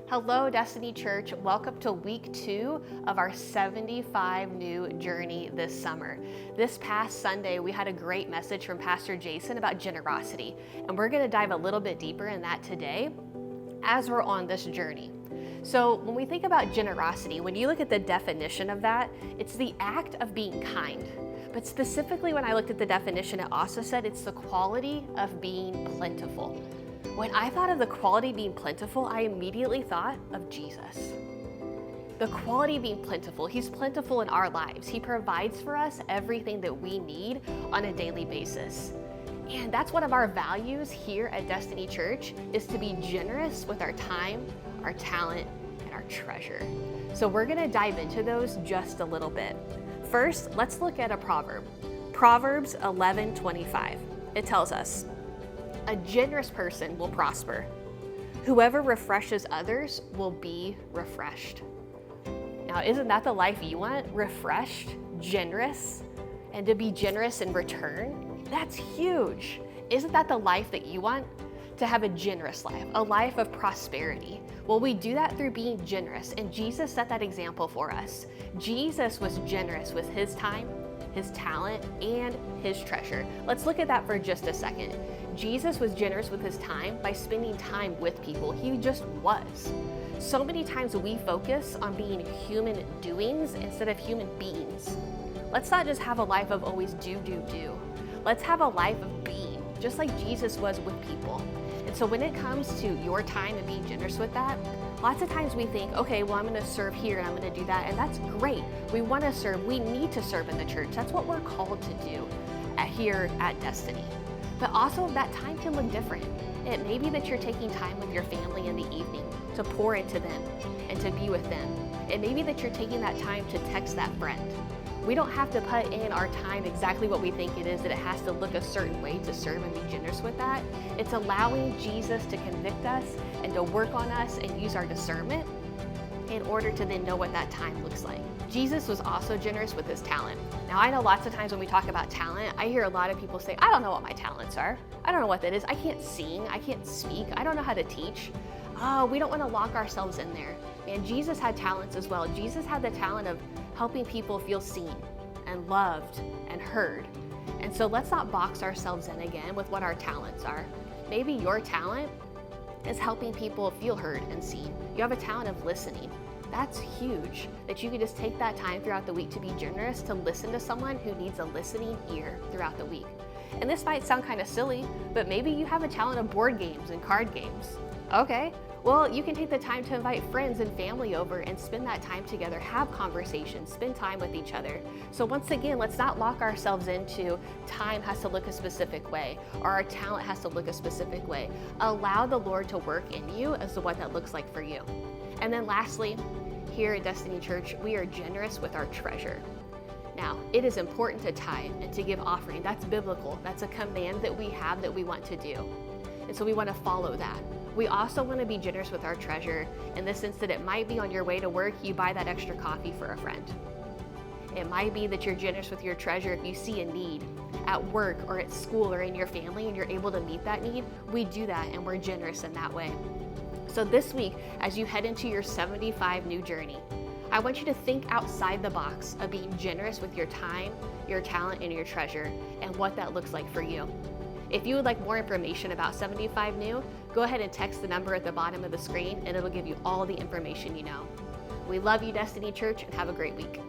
Hello, Destiny Church. Welcome to week 2 of our 75 new journey this summer. This past Sunday, we had a great message from Pastor Jason about generosity, and we're going to dive a little bit deeper in that today as we're on this journey. So when we think about generosity, when you look at the definition of that, it's the act of being kind. But specifically when I looked at the definition, it also said it's the quality of being plentiful. When I thought of the quality being plentiful, I immediately thought of Jesus. The quality being plentiful, He's plentiful in our lives. He provides for us everything that we need on a daily basis. And that's one of our values here at Destiny Church, is to be generous with our time, our talent, and our treasure. So we're gonna dive into those just a little bit. First, let's look at a proverb. Proverbs 11:25. It tells us, "A generous person will prosper. Whoever refreshes others will be refreshed." Now, isn't that the life you want? Refreshed, generous, and to be generous in return? That's huge. Isn't that the life that you want? To have a generous life, a life of prosperity. Well, we do that through being generous, and Jesus set that example for us. Jesus was generous with His time, His talent, and His treasure. Let's look at that for just a second. Jesus was generous with His time by spending time with people. He just was. So many times we focus on being human doings instead of human beings. Let's not just have a life of always do. Let's have a life of being, just like Jesus was with people. And so when it comes to your time and being generous with that, lots of times we think, okay, well, I'm gonna serve here and I'm gonna do that, and that's great. We wanna serve, we need to serve in the church. That's what we're called to do here at Destiny. But also that time can look different. It may be that you're taking time with your family in the evening to pour into them and to be with them. It may be that you're taking that time to text that friend. We don't have to put in our time exactly what we think it is, that it has to look a certain way to serve and be generous with that. It's allowing Jesus to convict us and to work on us and use our discernment in order to then know what that time looks like. Jesus was also generous with His talent. Now, I know lots of times when we talk about talent, I hear a lot of people say, I don't know what my talents are. I don't know what that is. I can't sing. I can't speak. I don't know how to teach. We don't want to lock ourselves in there. And Jesus had talents as well. Jesus had the talent of helping people feel seen and loved and heard. And so let's not box ourselves in again with what our talents are. Maybe your talent is helping people feel heard and seen. You have a talent of listening. That's huge, that you can just take that time throughout the week to be generous, to listen to someone who needs a listening ear throughout the week. And this might sound kind of silly, but maybe you have a talent of board games and card games. Okay, well, you can take the time to invite friends and family over and spend that time together, have conversations, spend time with each other. So once again, let's not lock ourselves into time has to look a specific way or our talent has to look a specific way. Allow the Lord to work in you as to what that looks like for you. And then lastly, here at Destiny Church, we are generous with our treasure. Now, it is important to tithe and to give offering. That's biblical. That's a command that we have that we want to do. And so we want to follow that. We also want to be generous with our treasure in the sense that it might be on your way to work, you buy that extra coffee for a friend. It might be that you're generous with your treasure if you see a need at work or at school or in your family and you're able to meet that need. We do that and we're generous in that way. So this week, as you head into your 75 new journey, I want you to think outside the box of being generous with your time, your talent, and your treasure, and what that looks like for you. If you would like more information about 75 New, go ahead and text the number at the bottom of the screen and it'll give you all the information you know. We love you, Destiny Church, and have a great week.